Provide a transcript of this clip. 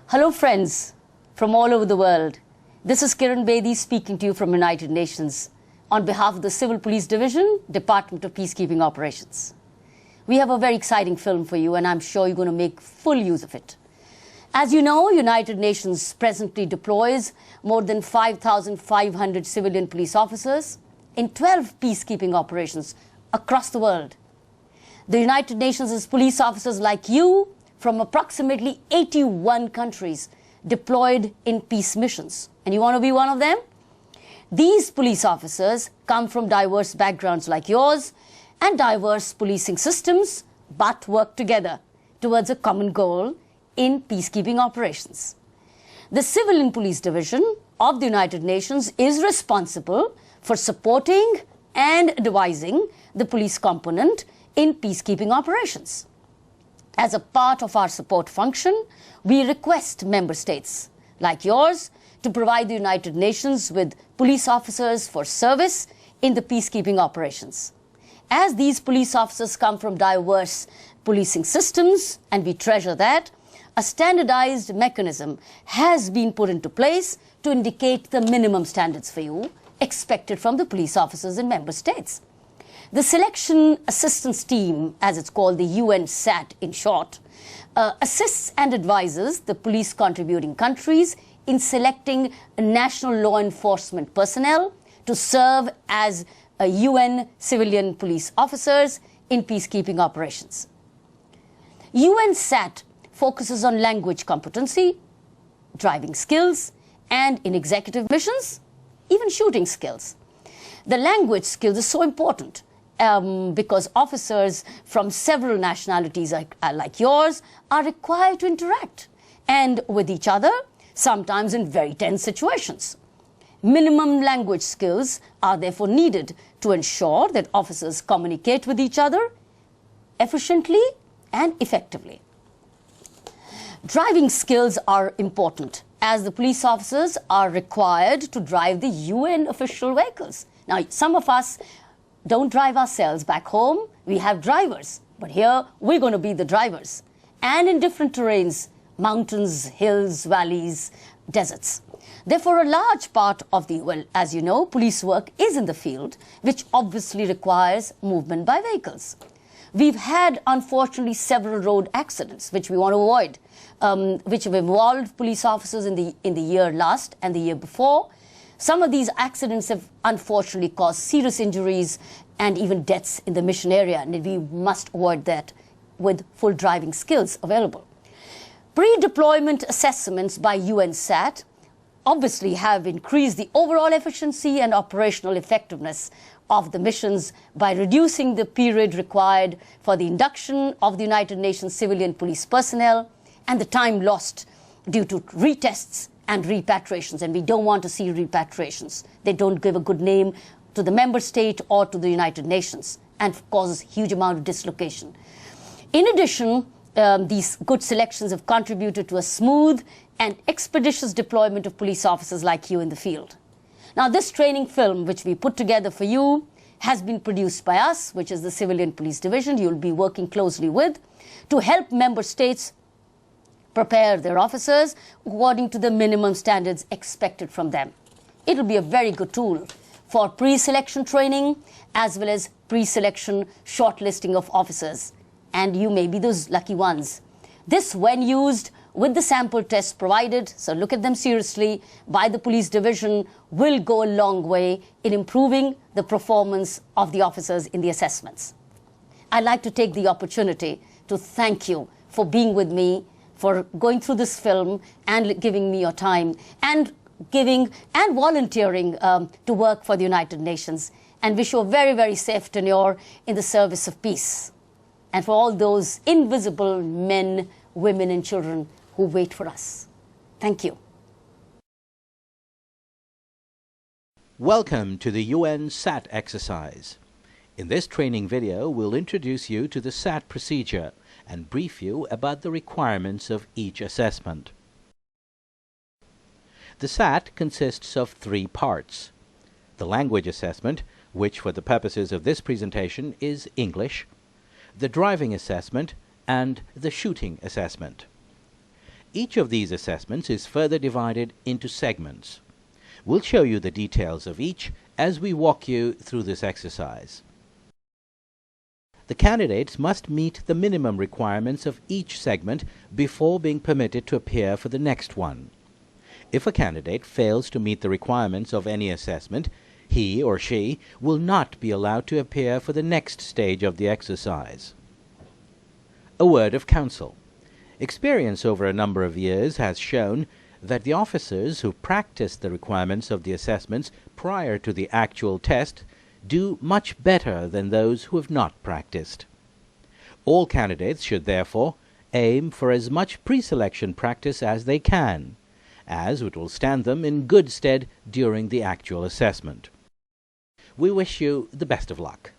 Hello friends from all over the world. This is Kiran Bedi speaking to you from United Nations on behalf of the Civil Police Division, Department of Peacekeeping Operations. We have a very exciting film for you and I'm sure you're going to make full use of it. As you know, United Nations presently deploys more than 5,500 civilian police officers in 12 peacekeeping operations across the world. The United Nations has police officers like you from approximately 81 countries deployed in peace missions. And you want to be one of them? These police officers come from diverse backgrounds like yours and diverse policing systems, but work together towards a common goal in peacekeeping operations. The Civilian Police Division of the United Nations is responsible for supporting and advising the police component in peacekeeping operations. As a part of our support function, we request member states like yours to provide the United Nations with police officers for service in the peacekeeping operations. As these police officers come from diverse policing systems, and we treasure that, a standardized mechanism has been put into place to indicate the minimum standards for you expected from the police officers in member states. The Selection Assistance Team, as it's called, the UN-SAT in short, assists and advises the police contributing countries in selecting national law enforcement personnel to serve as UN civilian police officers in peacekeeping operations. UN-SAT focuses on language competency, driving skills, and in executive missions, even shooting skills. The language skills are so important because officers from several nationalities like yours are required to interact and with each other, sometimes in very tense situations. Minimum language skills are therefore needed to ensure that officers communicate with each other efficiently and effectively. Driving skills are important as the police officers are required to drive the UN official vehicles. Now, some of us don't drive ourselves back home. We have drivers, but here we're going to be the drivers. And in different terrains, mountains, hills, valleys, deserts. Therefore, a large part of the, well, as you know, police work is in the field, which obviously requires movement by vehicles. We've had, unfortunately, several road accidents, which we want to avoid, which have involved police officers in the year last and the year before. Some of these accidents have unfortunately caused serious injuries and even deaths in the mission area, and we must avoid that with full driving skills available. Pre-deployment assessments by UN-SAT obviously have increased the overall efficiency and operational effectiveness of the missions by reducing the period required for the induction of the United Nations civilian police personnel and the time lost due to retests and repatriations, and we don't want to see repatriations. They don't give a good name to the member state or to the United Nations and causes huge amount of dislocation. In addition, these good selections have contributed to a smooth and expeditious deployment of police officers like you in the field. Now, this training film, which we put together for you, has been produced by us, which is the Civilian Police Division you'll be working closely with, to help member states prepare their officers according to the minimum standards expected from them. It will be a very good tool for pre-selection training as well as pre-selection shortlisting of officers. And you may be those lucky ones. This, when used with the sample tests provided, so look at them seriously, by the police division, will go a long way in improving the performance of the officers in the assessments. I'd like to take the opportunity to thank you for being with me, for going through this film and giving me your time and giving and volunteering to work for the United Nations, and wish you a very, very safe tenure in the service of peace. And for all those invisible men, women and children who wait for us. Thank you. Welcome to the UN SAT exercise. In this training video, we'll introduce you to the SAT procedure and brief you about the requirements of each assessment. The SAT consists of 3 parts. The language assessment, which for the purposes of this presentation is English, the driving assessment, and the shooting assessment. Each of these assessments is further divided into segments. We'll show you the details of each as we walk you through this exercise. The candidates must meet the minimum requirements of each segment before being permitted to appear for the next one. If a candidate fails to meet the requirements of any assessment, he or she will not be allowed to appear for the next stage of the exercise. A word of counsel. Experience over a number of years has shown that the officers who practice the requirements of the assessments prior to the actual test do much better than those who have not practiced. All candidates should therefore aim for as much pre-selection practice as they can, as it will stand them in good stead during the actual assessment. We wish you the best of luck.